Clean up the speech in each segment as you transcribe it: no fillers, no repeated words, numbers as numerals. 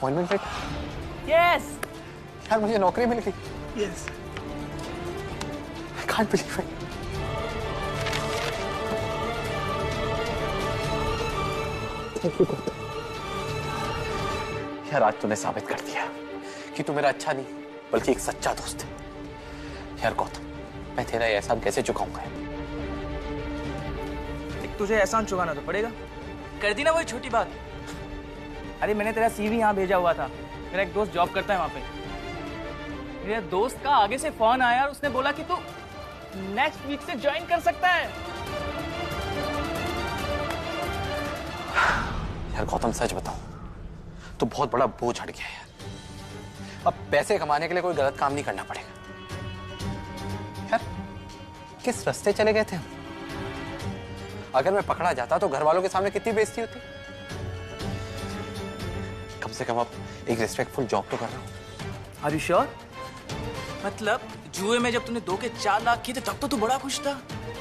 Appointment letter? Yes यार मुझे नौकरी मिल गई। Yes. I can't believe it. Thank you Gautam. यार आज तूने साबित कर दिया कि तू मेरा अच्छा नहीं बल्कि एक सच्चा दोस्त है। यार गौतम, मैं तेरा ये एहसान कैसे चुकाऊंगा? तुझे एहसान चुकाना तो पड़ेगा। कर दी ना वही छोटी बात। अरे मैंने तेरा सीवी यहाँ भेजा हुआ था, मेरा एक दोस्त जॉब करता है वहां पे। मेरे दोस्त का आगे से फोन आया और उसने बोला कि तू नेक्स्ट वीक से ज्वाइन कर सकता है। यार गौतम सच बताऊं तो बहुत बड़ा बोझ हट गया यार। अब पैसे कमाने के लिए कोई गलत काम नहीं करना पड़ेगा। यार किस रास्ते चले गए थे हम? अगर मैं पकड़ा जाता तो घर वालों के सामने कितनी बेइज्जती होती। कम से कम अब एक रिस्पेक्टफुल जॉब तो कर रहा हूँ। Are you sure? मतलब जुए में जब तूने 2 के 4 लाख किए थे तब तो तू बड़ा खुश था,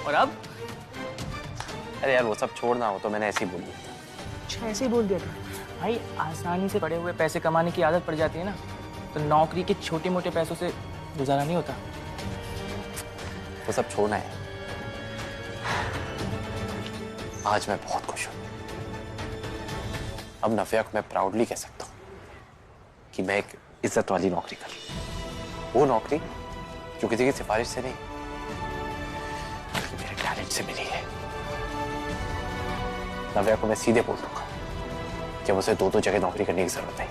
और अब? अरे यार वो सब छोड़ना हो तो मैंने ऐसे ही बोल दिया था। अच्छा ऐसे ही बोल दिया था? भाई आसानी से बड़े हुए पैसे कमाने की आदत पड़ जाती है ना, तो नौकरी के छोटे मोटे पैसों से गुजारा नहीं होता। वो सब छोड़ना है। आज मैं बहुत खुश हूं। अब नव्या को मैं प्राउडली कह सकता हूं कि मैं एक इज्जत वाली नौकरी कर रही हूं। वो नौकरी जो किसी की सिफारिश से नहीं बल्कि मेरे टैलेंट से मिली है। नव्या को मैं सीधे बोल दूंगा कि उसे 2-2 जगह नौकरी करने की जरूरत है।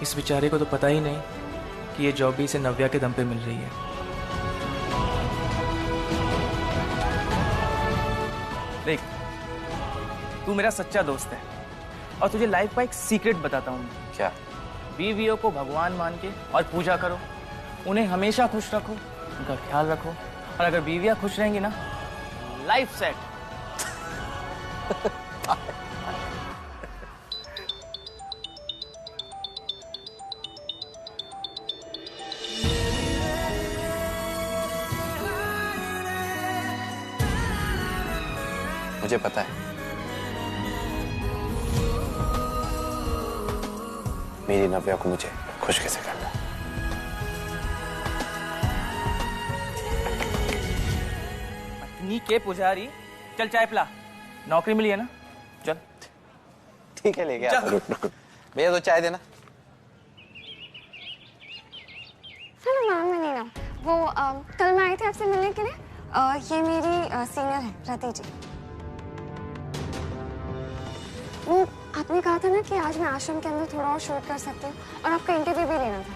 इस बेचारे को तो पता ही नहीं कि ये जॉब भी इसे नव्या के दम पे मिल रही है। देख, तू मेरा सच्चा दोस्त है और तुझे लाइफ का एक सीक्रेट बताता हूँ। क्या? बीवियों को भगवान मान के और पूजा करो, उन्हें हमेशा खुश रखो, उनका ख्याल रखो, और अगर बीवियां खुश रहेंगी ना, लाइफ सेट। मुझे पता है मेरी नव्या को मुझे खुश कैसे करना है। पत्नी के पुजारी, चल चाय पिला। नौकरी मिली है ना, चल। ठीक है लेके आता हूं। रुक भैया तो चाय देना। हेलो मैम, मैं नीना। वो कल मैं आई थी आपसे मिलने के लिए। ये मेरी सीनियर है रति जी। वो आपने कहा था ना कि आज मैं आश्रम के अंदर थोड़ा और शूट कर सकती हूँ और आपका इंटरव्यू भी लेना था।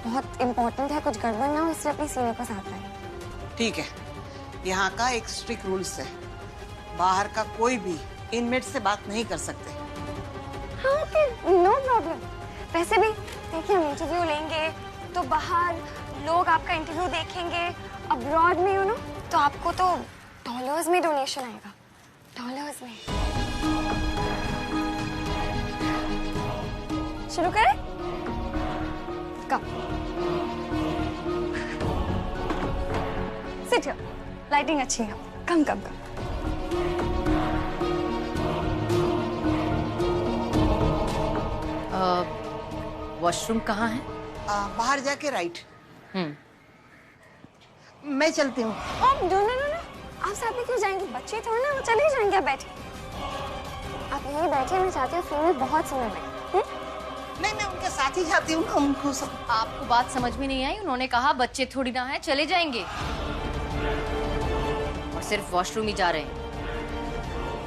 बहुत इम्पोर्टेंट है, कुछ गड़बड़ ना हो इसलिए अपनी सीनियर को साथ लाइए। ठीक है, यहाँ का एक स्ट्रिक्ट रूल्स है, बाहर का कोई भी इनमेट से बात नहीं कर सकते। हाँ ओके, नो प्रॉब्लम। वैसे भी देखिए, हम इंटरव्यू लेंगे तो बाहर लोग आपका इंटरव्यू देखेंगे। अब्रॉड में हो ना, तो आपको तो डॉलर्स में डोनेशन आएगा, डॉलर्स में। शुरू करें? कम। सिट हियर, लाइटिंग अच्छी है। कम कम कम। वॉशरूम कहाँ है? बाहर जाके राइट। मैं चलती हूँ। नो, आप साथ में क्यों जाएंगे? बच्चे थोड़ा ना, वो चले जाएंगे। आप बैठे, आप यहीं बैठे। मैं चाहती हूँ फिल्म बहुत सुंदर लगे। नहीं, मैं उनके साथ ही जाती हूँ ना, उनको सब। आपको बात समझ में नहीं आई? उन्होंने कहा बच्चे थोड़ी ना है, चले जाएंगे। और सिर्फ वॉशरूम ही जा रहे हैं।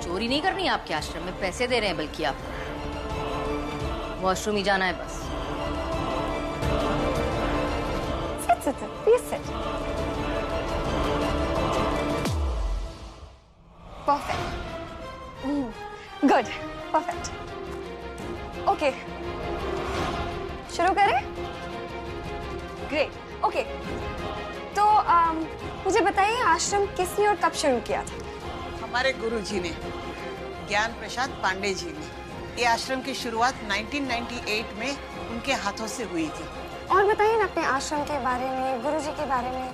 चोरी नहीं करनी आपके आश्रम में, पैसे दे रहे हैं बल्कि आपको। वॉशरूम ही जाना है बस। Sit, please sit. Perfect. Good. Perfect. Okay. शुरू करें? Great. Okay. तो मुझे बताइए, आश्रम किसने और कब शुरू किया था? हमारे गुरुजी ने, ज्ञान प्रसाद पांडे जी ने। ये आश्रम की शुरुआत 1998 में उनके हाथों से हुई थी। और बताइए ना अपने आश्रम के बारे में, गुरुजी के बारे में।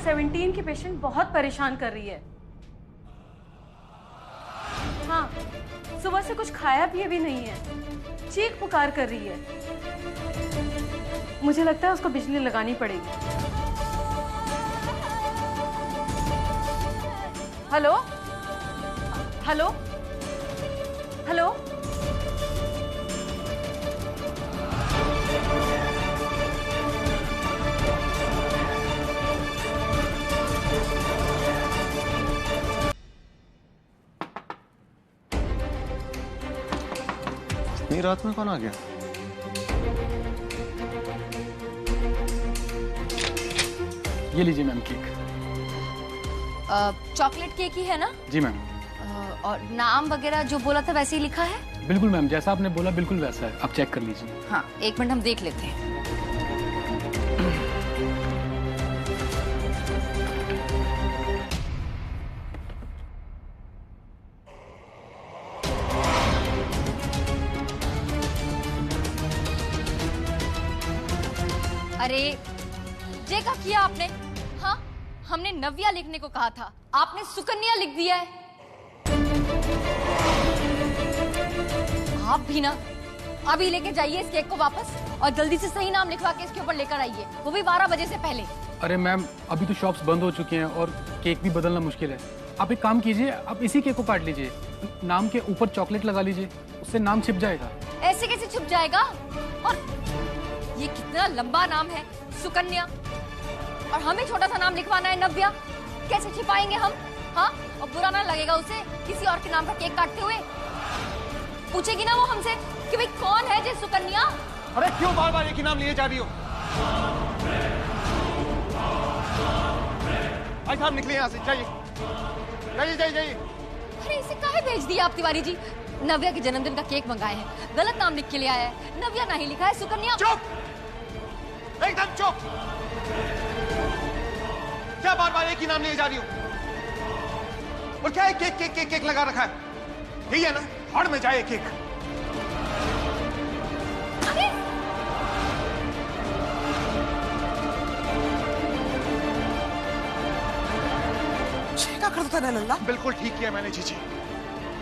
17 की पेशेंट बहुत परेशान कर रही है। हाँ, सुबह से कुछ खाया पिया भी नहीं है, चीख पुकार कर रही है। मुझे लगता है उसको बिजली लगानी पड़ेगी। हेलो हेलो हेलो, इतनी रात में कौन आ गया? ये लीजिए मैम केक। चॉकलेट केक ही है ना? जी मैम। और नाम वगैरह जो बोला था वैसे ही लिखा है? बिल्कुल मैम, जैसा आपने बोला बिल्कुल वैसा है, आप चेक कर लीजिए। हाँ, एक मिनट हम देख लेते हैं। अरे ये क्या किया आपने? हाँ, हमने नव्या लिखने को कहा था, आपने सुकन्या लिख दिया है। आप भी ना, अभी लेके जाइए इस केक को वापस और जल्दी से सही नाम लिखवा के इसके ऊपर लेकर आइए, वो भी 12 बजे से पहले। अरे मैम, अभी तो शॉप्स बंद हो चुकी हैं और केक भी बदलना मुश्किल है। आप एक काम कीजिए, आप इसी केक को काट लीजिए, नाम के ऊपर चॉकलेट लगा लीजिए, उससे नाम छिप जाएगा। ऐसे कैसे छिप जाएगा? और ये कितना लंबा नाम है, सुकन्या, और हमें छोटा सा नाम लिखवाना है, नव्या। कैसे छिपाएंगे हम? हाँ, और बुरा ना लगेगा उसे किसी और के नाम का केक काटते हुए? पूछेगी ना वो हमसे कि भाई कौन है जे सुकन्या? अरे क्यों बार बार एक ही नाम लिए जा रही हो? भाई साहब निकलिए यहाँ से, जाइए जाइए जाइए जाइए। अरे इसे काहे भेज दिया आप तिवारी जी? नव्या के जन्मदिन का केक मंगाए हैं, गलत नाम लिख के ले आया है, नव्या नहीं लिखा है, सुकन्या। चुप, एकदम चुप। क्या बार बार एक ही नाम लिए जा रही हो? और क्या है केक केक केक केक लगा रखा है? यही है ना, हड़ में जाए केक। अरे क्या करता था लल्ला? बिल्कुल ठीक किया मैंने जीजी।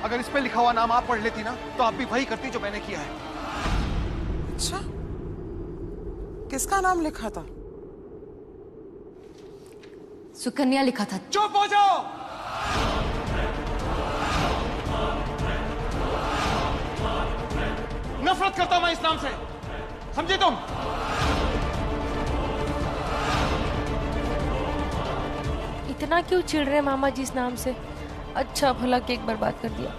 अगर इस पे लिखा हुआ नाम आप पढ़ लेती ना, तो आप भी वही करती जो मैंने किया है। अच्छा, किसका नाम लिखा था? सुकन्या लिखा था। चुप हो जाओ। नफरत करता हूं मैं इस नाम से, समझी तुम? इतना क्यों चिढ़ रहे मामा जी इस नाम से? अच्छा भला केक बर्बाद कर दिया,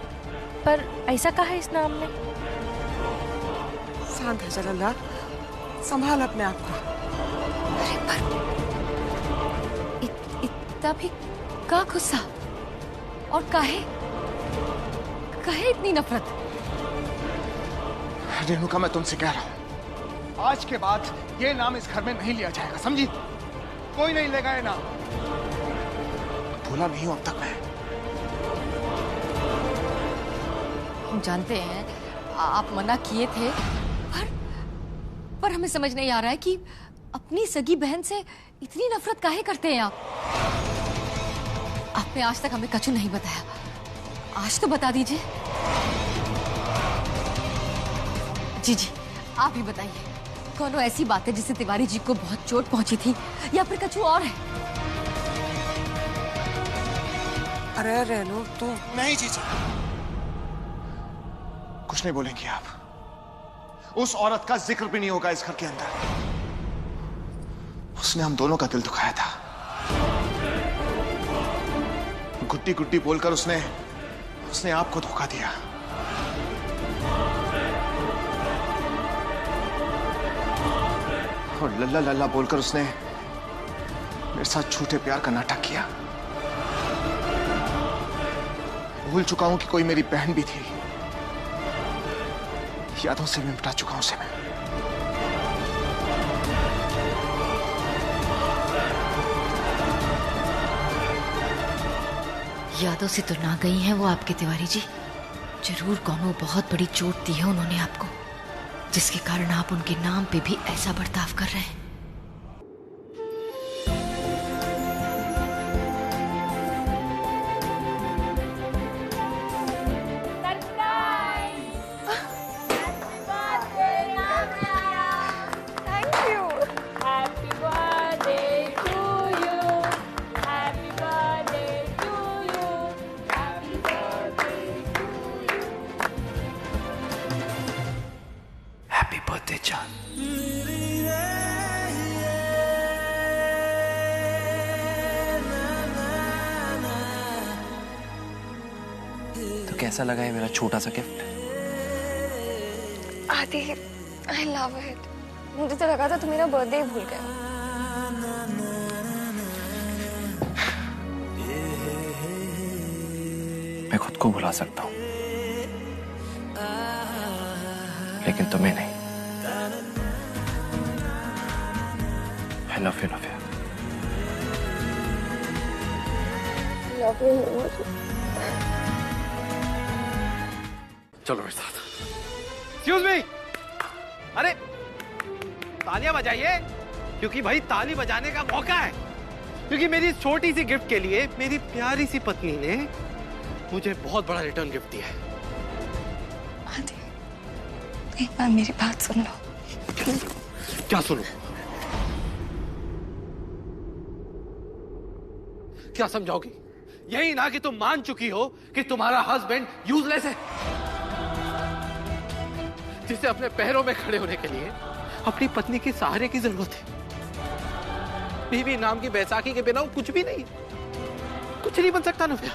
पर ऐसा कहा है इस नाम में? शांत है लल्ला, संभाल अपने आप को। अरे पर इतना भी का गुस्सा और काहे इतनी नफरत? रेणुका, मैं तुमसे कह रहा हूं, आज के बाद ये नाम इस घर में नहीं लिया जाएगा, समझी? कोई नहीं लेगा ये नाम। भूला नहीं हूं अब तक मैं। हम जानते हैं आप मना किए थे, पर हमें समझ नहीं आ रहा है कि अपनी सगी बहन से इतनी नफरत काहे करते हैं आप? आपने आज तक हमें कछु नहीं बताया, आज तो बता दीजिए। जी आप ही बताइए, कौन ऐसी बात है जिससे तिवारी जी को बहुत चोट पहुंची थी, या फिर कछु और है? अरे रेणु, तू नहीं जीजी, कुछ नहीं बोलेंगी आप। उस औरत का जिक्र भी नहीं होगा इस घर के अंदर। उसने हम दोनों का दिल दुखाया था। गुड्डी गुड्डी बोलकर उसने आपको धोखा दिया। और लल्ला लल्ला बोलकर उसने मेरे साथ झूठे प्यार का नाटक किया। भूल चुका हूं कि कोई मेरी बहन भी थी, यादों से भी मिटा चुका हूं उसे मैं। यादों से तो ना गई हैं वो आपके तिवारी जी, जरूर कोनो बहुत बड़ी चोट दी है उन्होंने आपको, जिसके कारण आप उनके नाम पे भी ऐसा बर्ताव कर रहे हैं। तो कैसा लगा है मेरा छोटा सा गिफ्ट? आदि, आई लव इट। मुझे तो लगा था तुम मेरा बर्थडे भूल गए हो। मैं खुद को भुला सकता हूँ, लेकिन तुम्हें नहीं। I love you, Navya. Love you. चलो मेरे साथ। एक्सक्यूज मी, अरे तालियां बजाइए, क्योंकि भाई ताली बजाने का मौका है। क्योंकि मेरी इस छोटी सी गिफ्ट के लिए मेरी प्यारी सी पत्नी ने मुझे बहुत बड़ा रिटर्न गिफ्ट दिया है। आदि, एक बार मेरी बात सुन लो। क्या सुनो? क्या समझाओगी? यही ना कि तुम मान चुकी हो कि तुम्हारा हस्बैंड यूजलेस है, जिसे अपने पैरों में खड़े होने के लिए अपनी पत्नी के सहारे की जरूरत है। बीवी नाम की बैसाखी के बिना वो कुछ भी नहीं है, कुछ नहीं बन सकता नव्या।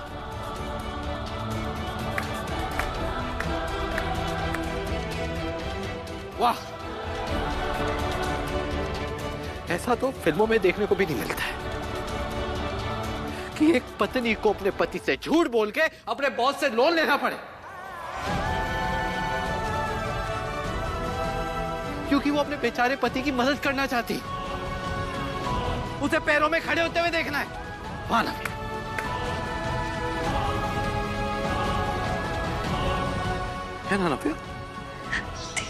वाह, ऐसा तो फिल्मों में देखने को भी नहीं मिलता है कि एक पत्नी को अपने पति से झूठ बोल के अपने बॉस से लोन लेना पड़े, क्योंकि वो अपने बेचारे पति की मदद करना चाहती। उसे पैरों में खड़े होते हुए देखना है। माना है ना नव्या?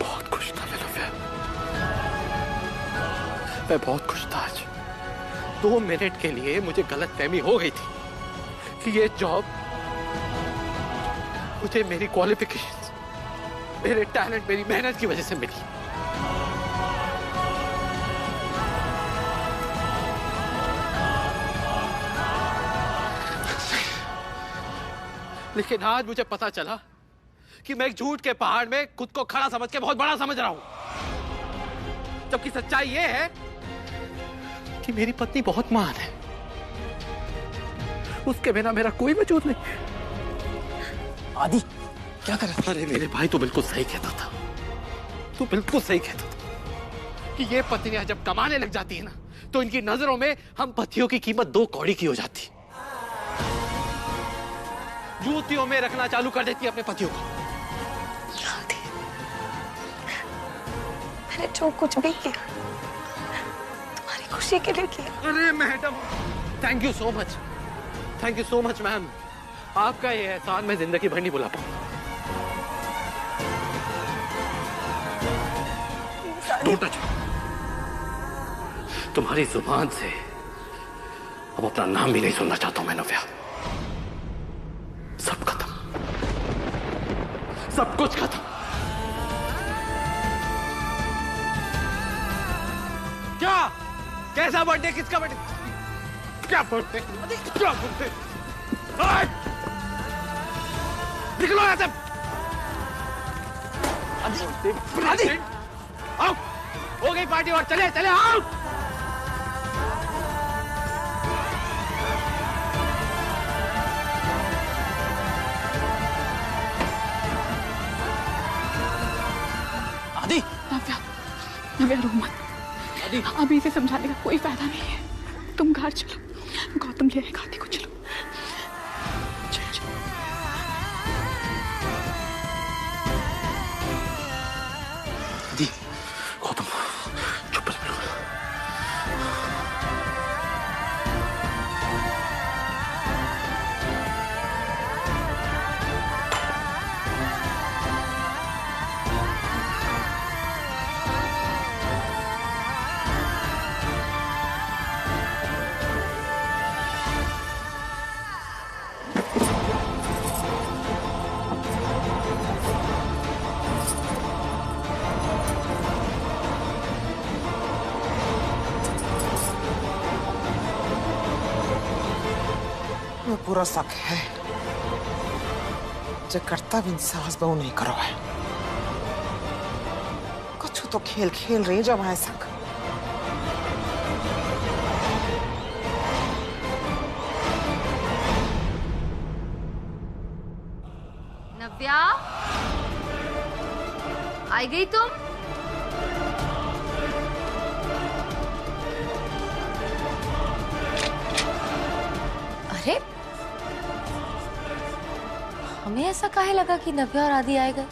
बहुत खुश था मैं नव्या, मैं बहुत खुश था आज। 2 मिनट के लिए मुझे गलतफहमी हो गई थी कि ये जॉब मुझे मेरी क्वालिफिकेशंस, मेरे टैलेंट, मेरी मेहनत की वजह से मिली। लेकिन आज मुझे पता चला कि मैं एक झूठ के पहाड़ में खुद को खड़ा समझ के बहुत बड़ा समझ रहा हूं, जबकि सच्चाई यह है कि मेरी पत्नी बहुत महान है, उसके बिना मेरा कोई वजूद नहीं। आदि, क्या कर रहा है? अरे मेरे भाई, तो बिल्कुल सही कहता था, तू बिल्कुल सही कहता था कि ये पत्नियां जब कमाने लग जाती है ना, तो इनकी नजरों में हम पतियों की कीमत 2 कौड़ी की हो जाती, जूतियों में रखना चालू कर देती है अपने पतियों को। मैंने जो कुछ भी किया तुम्हारी खुशी के लिए किया। अरे madam, thank you so much, thank you so much ma'am. आपका ये एहसान मैं जिंदगी भर नहीं भुला पाऊंगा। Don't touch me। तुम्हारी जुबान से अब अपना नाम भी नहीं सुनना चाहता हूं मैं नव्या। सब खत्म, सब कुछ खत्म। क्या? कैसा बर्थडे? किसका बर्थडे? क्या बर्थडे? क्या बर्थडे? निकलो यहाँ से। आओ, हो गई पार्टी और चले चले आओ। आदि, नव्या रो मत। अभी इसे समझाने का कोई फायदा नहीं है। तुम घर चलो, गौतम ले आएगा आदि को। चलो चलो चलो। आदि, गौतम चुप रहो। पूरा शक है जो करता भी सास बहू नहीं करो है। कुछ तो खेल खेल रही जब है शक। नव्या, आई गई तुम? अरे, हमें ऐसा काहे लगा कि नव्या और आदि आए गए?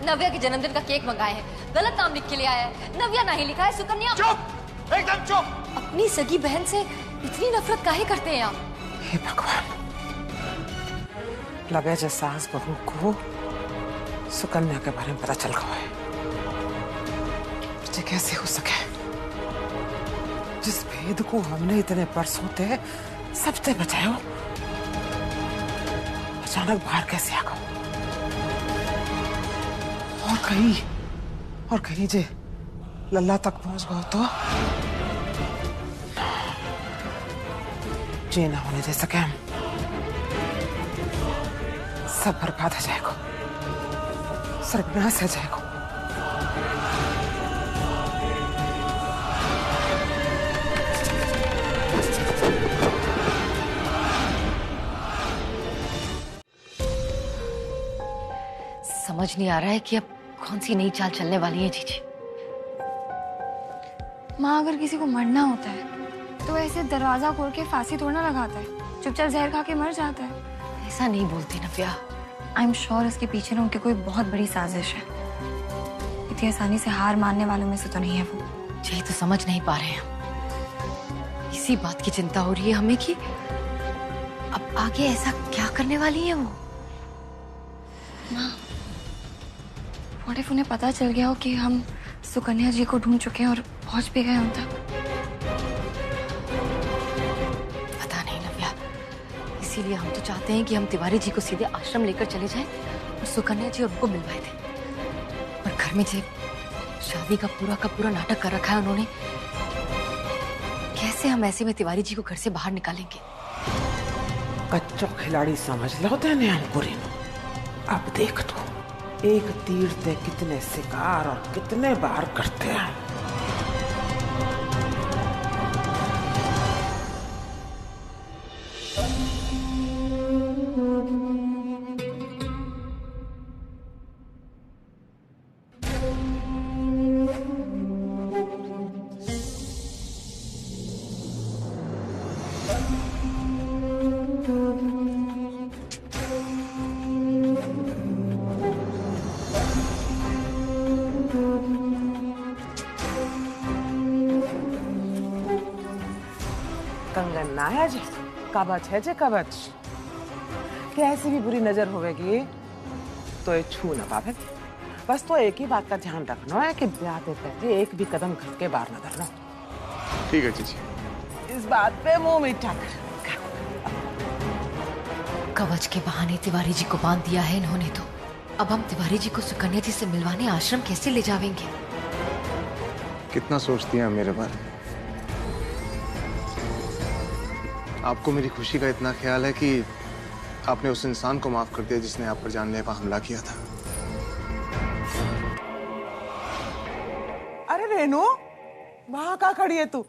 नव्या के जन्मदिन का केक मंगाए हैं, गलत नाम लिख के ले आया है। नव्या नहीं लिखा है, सुकन्या। चुप, एकदम चुप। अपनी सगी बहन से इतनी नफरत काहे करते हैं आप? हे भगवान, लगे जैसे सास बहू को सुकन्या के बारे में पता चल गया है। ये कैसे हो सके? जिस भेद को हमने इतने बरसों से सबसे बचाया, अचानक बाहर कैसे आ गया? और कहीं जे लल्ला तक पहुंच गए तो जी ना होने दे सके हम। सब बर्बाद हो जाएगा, सर्वनाश हो जाएगा। समझ नहीं आ रहा है कि अब कौन सी नई चाल चलने वाली है जीजी। माँ, अगर किसी को मरना होता है तो ऐसे दरवाजा खोल के फांसी थोड़ा ना लगाता है, चुपचाप जहर खा के मर जाता है। ऐसा नहीं बोलती नव्या। आई एम श्योर इसके पीछे ना उनकी कोई बहुत बड़ी साजिश है। इतनी आसानी से हार मानने वालों में से तो नहीं है वो। यही तो समझ नहीं पा रहे हैं। इसी बात की चिंता हो रही है हमें कि अब आगे ऐसा क्या करने वाली है वो। माँ, व्हाट इफ उन्हें पता चल गया हो कि हम सुकन्या जी को ढूंढ चुके हैं और पहुंच भी गए उन तक? पता नहीं नव्या, इसीलिए हम तो चाहते हैं कि हम तिवारी जी को सीधे आश्रम लेकर चले जाएं और सुकन्या जी और उनको मिलवाए थे। और घर में जो शादी का पूरा नाटक कर रखा है उन्होंने, कैसे हम ऐसे में तिवारी जी को घर से बाहर निकालेंगे? कच्चा खिलाड़ी समझ लो तेने हमको। अब देख तो, एक तीर से कितने शिकार और कितने बार करते हैं। कंगन ना है जी, कवच है जे कवच। कैसी भी बुरी नजर होवेगी तो ये छू ना पावे। बस तो एक ही बात का ध्यान रखना है कि ब्याह से पहले एक भी कदम घर के बाहर न धरना। ठीक है जीजी। इस बात पे मुंह मीठा कर। कवच के बहाने तिवारी जी को बांध दिया है इन्होंने तो। अब हम तिवारी जी को सुकन्या जी से मिलवाने आश्रम कैसे ले जाएंगे? कितना सोचती हैं मेरे बारे में। आपको मेरी खुशी का इतना ख्याल है कि आपने उस इंसान को माफ कर दिया जिसने आप पर जानलेवा हमला किया था। अरे रेनू, वहां कहाँ खड़ी है तू?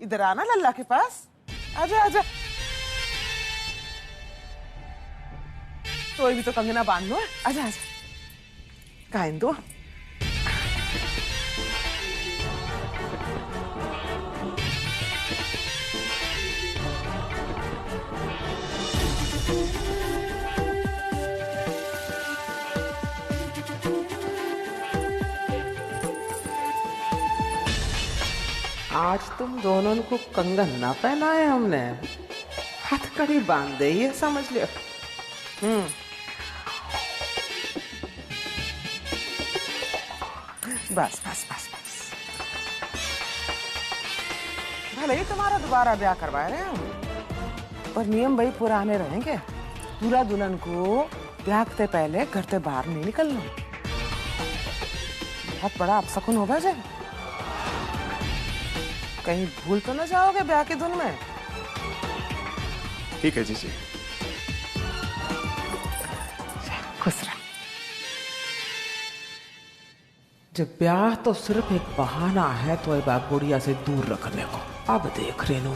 इधर आना लल्ला के पास। आजा आजा। तो भी तो कंगना बांध लो। आजा आजा। काइन दो। आज तुम दोनों को कंगन ना पहनाए हमने, हथकड़ी बांध दे, ये समझ लियो। बस बस बस बस, भले ही तुम्हारा दोबारा ब्याह करवा रहे हैं हम, पर नियम भाई पुराने रहेंगे। दूल्हा दुल्हन को ब्याह से पहले घर से बाहर नहीं निकलना, बहुत बड़ा अपशकुन होगा जे। कहीं भूल तो ना जाओगे ब्याह की धुन में। ठीक है जीजी। खुश रह। जब ब्याह तो सिर्फ एक बहाना है तो ये बात बुढ़िया से दूर रखने को। अब देख रेनू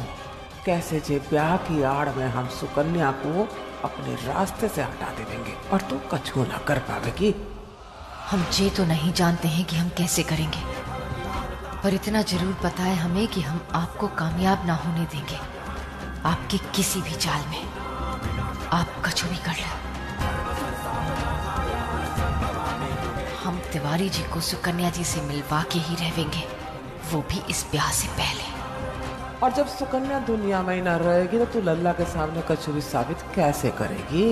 कैसे जे ब्याह की आड़ में हम सुकन्या को अपने रास्ते से हटा देंगे और तू कछु ना कर पावेगी। हम ये तो नहीं जानते हैं कि हम कैसे करेंगे, पर इतना जरूर पता है हमें कि हम आपको कामयाब ना होने देंगे। आपकी किसी भी चाल में आप कछु भी कर लो, हम तिवारी जी को सुकन्या जी से मिलवा के ही रहेंगे, वो भी इस ब्याह से पहले। और जब सुकन्या दुनिया में ही ना रहेगी तो तू लल्ला के सामने कछु भी साबित कैसे करेगी?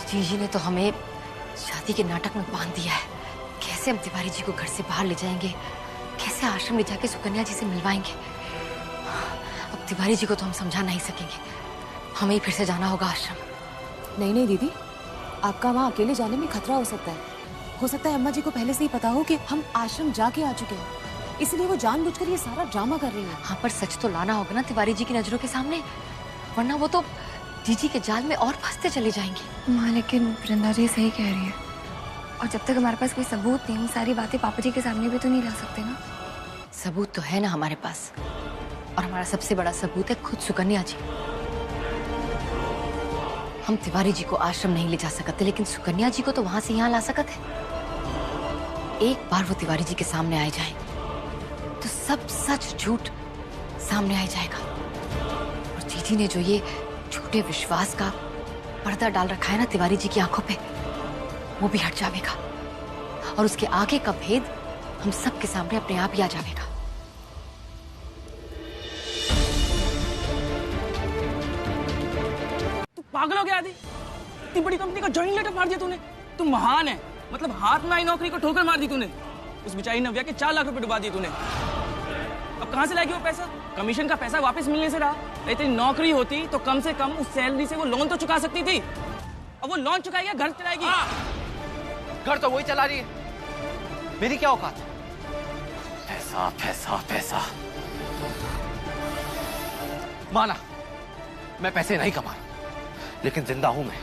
जीजी ने तो हमें शादी के नाटक में बांध दिया है। कैसे हम तिवारी जी को घर से बाहर ले जाएंगे, कैसे आश्रम ले जाके सुकन्या जी से मिलवाएंगे। अब तिवारी जी को तो हम समझा नहीं सकेंगे, हमें ही फिर से जाना होगा आश्रम। नहीं नहीं दीदी, आपका वहाँ अकेले जाने में खतरा हो सकता है। हो सकता है अम्मा जी को पहले से ही पता हो कि हम आश्रम जाके आ चुके हैं, इसलिए वो जानबूझकर ये सारा ड्रामा कर रही है। हाँ, पर सच तो लाना होगा ना तिवारी जी की नजरों के सामने, वरना वो तो जीजी के जाल में और फंसते चले जाएंगे। माँ, लेकिन वृंदा जी सही कह रही है, और जब तक हमारे पास कोई सबूत नहीं, हम सारी बातें पापा जी के सामने भी तो नहीं ला सकते ना। सबूत तो है ना हमारे पास, और हमारा सबसे बड़ा सबूत है खुद सुकन्या जी। हम तिवारी जी को आश्रम नहीं ले जा सकते, लेकिन सुकन्या जी को तो वहां से यहाँ ला सकते हैं। एक बार वो तिवारी जी के सामने आ जाए तो सब सच झूठ सामने आ जाएगा, और जीजी ने जो ये झूठे विश्वास का पर्दा डाल रखा है ना तिवारी जी की आंखों पे, वो भी हट जाएगा, और उसके आगे का भेद हम सबके सामने अपने आप ही आ जाएगा। तू पागल हो गया आदि? इतनी बड़ी कंपनी का जॉइनिंग लेटर फाड़ दिया तूने। तू महान है, मतलब हाथ में आई नौकरी को ठोकर मार दी तूने। उस बेचारी नव्या के 4 लाख रुपए डुबा दिए तूने। अब कहाँ से लाएगी वो पैसा? कमीशन का पैसा वापस मिलने से रहा। नहीं तेरी नौकरी होती तो कम से कम उस सैलरी से वो लोन तो चुका सकती थी। अब वो लोन चुकाएगी, घर चलाएगी। घर तो वही चला रही है, मेरी क्या औकात? पैसा पैसा पैसा। माना मैं पैसे नहीं कमा, लेकिन जिंदा हूं मैं,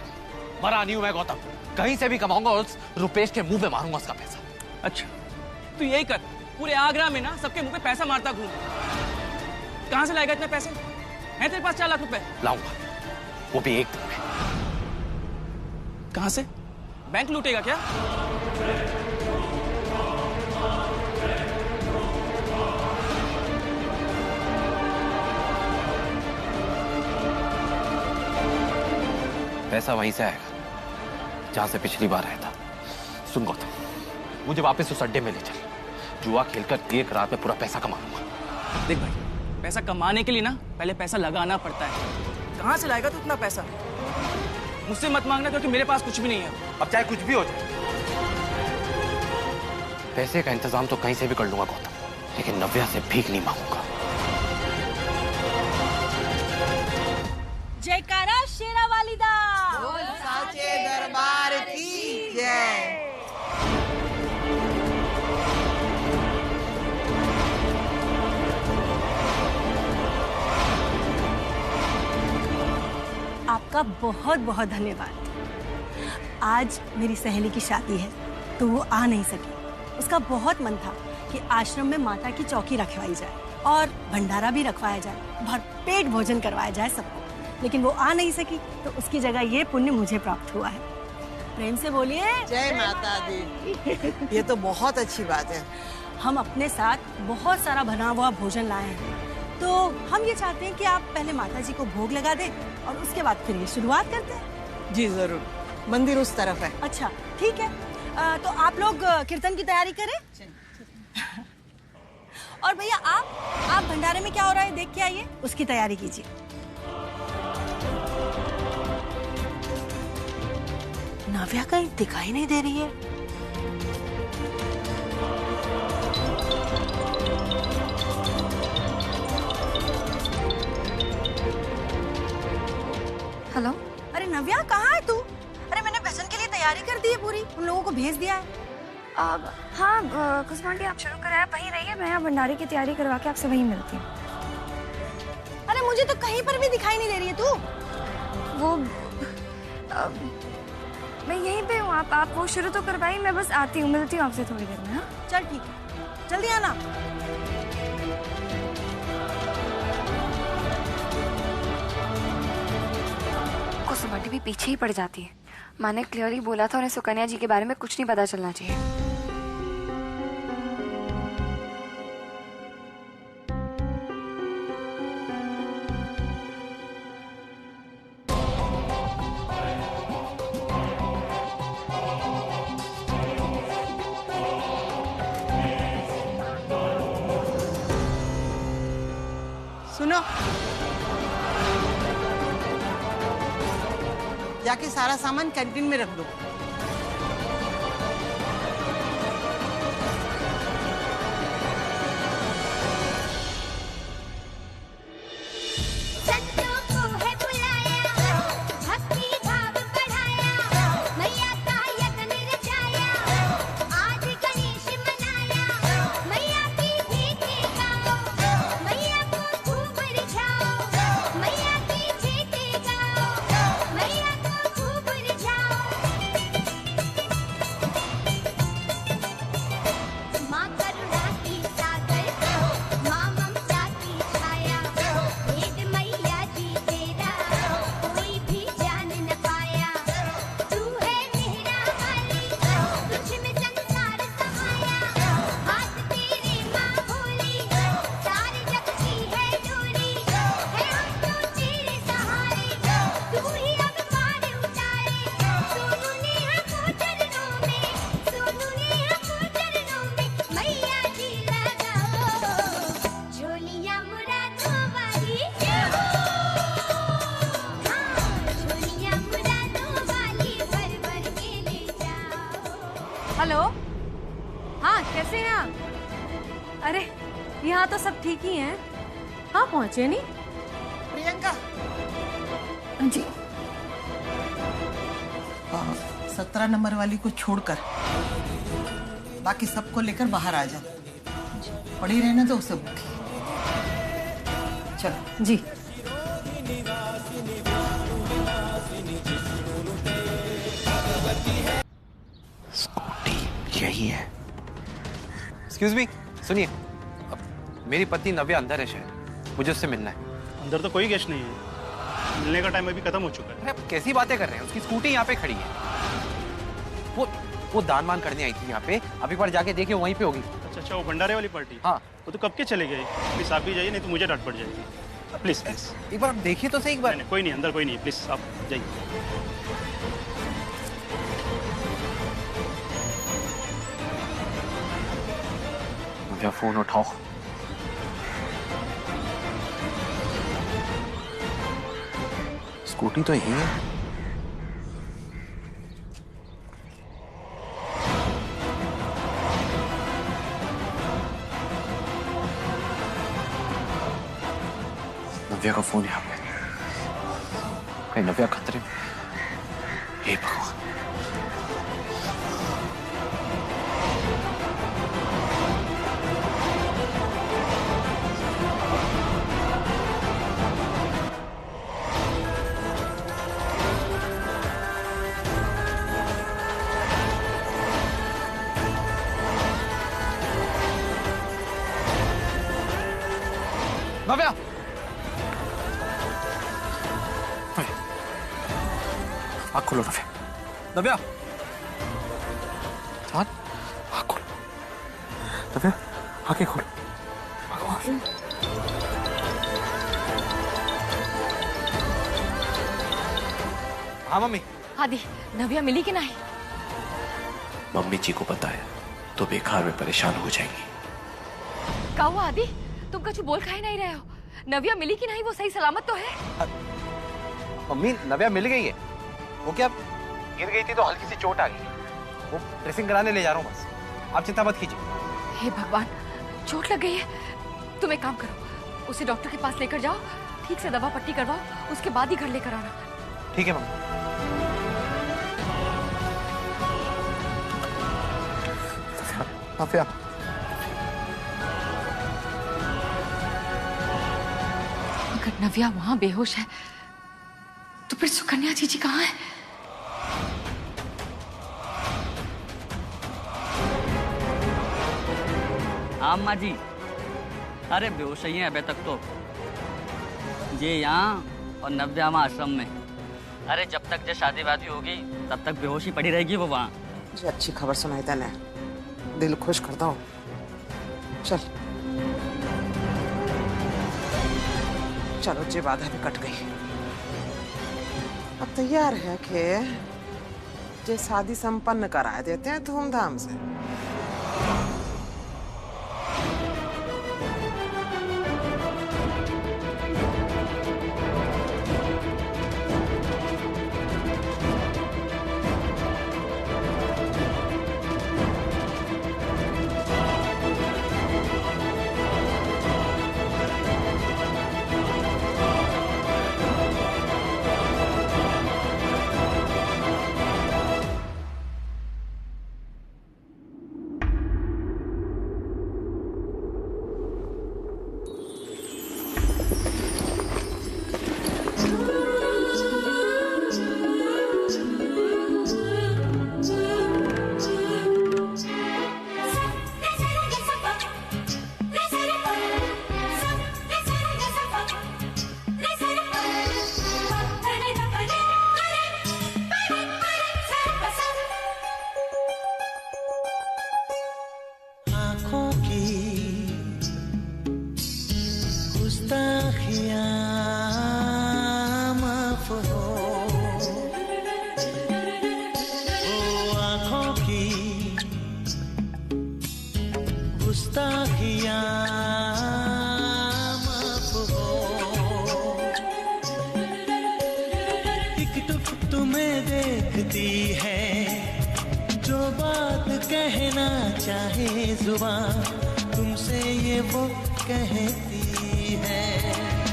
मरा नहीं हूं मैं गौतम। कहीं से भी कमाऊंगा और उस रुपेश के मुंह पे मारूंगा उसका पैसा। अच्छा, तू यही कर, पूरे आगरा में ना सबके मुंह पे पैसा मारता घूम। कहां से लाएगा इतने पैसे? हैं तेरे पास 4 लाख रुपए? लाऊंगा, वो भी एक दिन में। कहां से? बैंक लूटेगा क्या? पैसा वहीं से आएगा जहां से पिछली बार आया था। सुन गौतम, मुझे वापस उस अड्डे में ले चल। जुआ खेलकर एक रात में पूरा पैसा कमा लूंगा। देख भाई, पैसा कमाने के लिए ना पहले पैसा लगाना पड़ता है। कहां से लाएगा तू इतना पैसा? मुझसे मत मांगना, क्योंकि मेरे पास कुछ भी नहीं है। अब चाहे कुछ भी हो जाए, पैसे का इंतजाम तो कहीं से भी कर लूंगा गौतम, लेकिन नव्या से भीख नहीं मांगूंगा। जयकारा शेरा वालिदा, साचे दरबार की जय। आपका बहुत बहुत धन्यवाद। आज मेरी सहेली की शादी है तो वो आ नहीं सकी। उसका बहुत मन था कि आश्रम में माता की चौकी रखवाई जाए और भंडारा भी रखवाया जाए, भरपेट भोजन करवाया जाए सबको, लेकिन वो आ नहीं सकी, तो उसकी जगह ये पुण्य मुझे प्राप्त हुआ है। प्रेम से बोलिए जय माता दी। ये तो बहुत अच्छी बात है। हम अपने साथ बहुत सारा बना हुआ भोजन लाए हैं, तो हम ये चाहते हैं कि आप पहले माता जी को भोग लगा दें और उसके बाद फिर ये शुरुआत करते हैं। जी जरूर, मंदिर उस तरफ है। अच्छा ठीक है, तो आप लोग कीर्तन की तैयारी करें। और भैया आप भंडारे में क्या हो रहा है देख के आइए, उसकी तैयारी कीजिए। नव्या कहीं दिखाई नहीं दे रही है। हेलो। अरे नव्या कहाँ है तू? अरे मैंने भजन के लिए तैयारी कर दी है पूरी, उन लोगों को भेज दिया है। हाँ कुसुम आंटी आप शुरू कराया, वहीं रहिए, मैं यहाँ भंडारे की तैयारी करवा के आपसे वहीं मिलती हूँ। अरे मुझे तो कहीं पर भी दिखाई नहीं दे रही है तू। वो मैं यहीं पे हूँ, आप वो शुरू तो करवाई, मैं बस आती हूँ, मिलती हूँ आपसे थोड़ी देर में। हाँ चल ठीक है, जल्दी आना। कुसुम आंटी भी पीछे ही पड़ जाती है। माँ ने क्लियरली बोला था उन्हें सुकन्या जी के बारे में कुछ नहीं पता चलना चाहिए। सुनो, जाके सारा सामान कैंटीन में रख दो। हेलो, हाँ कैसे हैं आप? अरे यहाँ तो सब ठीक ही हैं। हाँ पहुँचे नहीं? प्रियंका जी 17 नंबर वाली को छोड़कर बाकी सबको लेकर बाहर आ जाओ। पड़ी रहने तो उसे भूखी। चलो जी। स्कूटी यही है। एक्सक्यूज मी, सुनिए, मेरी पत्नी नव्या अंदर है शायद, मुझे उससे मिलना है। अंदर तो कोई गेस्ट नहीं है, मिलने का टाइम अभी खत्म हो चुका है। अरे आप कैसी बातें कर रहे हैं, उसकी स्कूटी यहाँ पे खड़ी है। वो दान मान करने आई थी यहाँ पे, अब एक बार जाके देखिए वहीं पे होगी। अच्छा, वो भंडारे वाली पार्टी। हाँ वो तो कब के चले गए। प्लीज आप भी जाइए, नहीं तो मुझे डांट पड़ जाएगी। प्लीज प्लीज एक बार आप देखिए तो सही एक बार। नहीं, कोई नहीं, अंदर कोई नहीं, प्लीज आप जाइए। नव्या फोन उठाओ। स्कूटी तो यही है। नव्या का फोन यहाँ पे, कहीं नव्या खतरे में। हे भगवान। नव्या, आँख खोलो नव्या। नव्या, आँख खोलो नव्या। आंखें खोल। हाँ मम्मी। आदि, नव्या मिली कि नहीं? मम्मी जी को पता है तो बेकार में परेशान हो जाएंगी। क्या हुआ आदि? तुम कुछ बोल काहे नहीं रहे हो? नव्या मिली कि नहीं? वो सही सलामत तो है? मम्मी नव्या मिल गई है। वो क्या गिर गई थी तो हल्की सी चोट आ गई। वो ड्रेसिंग कराने ले जा रहा हूँ बस, आप चिंता मत कीजिए। हे भगवान, चोट लग गई है। तुम एक काम करो, उसे डॉक्टर के पास लेकर जाओ, ठीक से दवा पट्टी करवाओ, उसके बाद ही घर लेकर आना। ठीक है मम्मी। नव्या, अगर नव्या वहां बेहोश है तो फिर सुकन्या जीजी कहाँ है? अम्मा जी, अरे बेहोश ही हैं अभी तक तो। ये यहाँ और नव्या वहाँ आश्रम में। अरे जब तक जो शादी वादी होगी तब तक बेहोशी पड़ी रहेगी वो वहाँ। मुझे अच्छी खबर सुनाई तने, दिल खुश करता हूँ। चल चलो, जे बाधा भी कट गई। अब तैयार है कि जे शादी संपन्न करा देते हैं धूमधाम से। तुम्हें देखती है जो बात कहना चाहे जुबान तुमसे ये वो कहती है।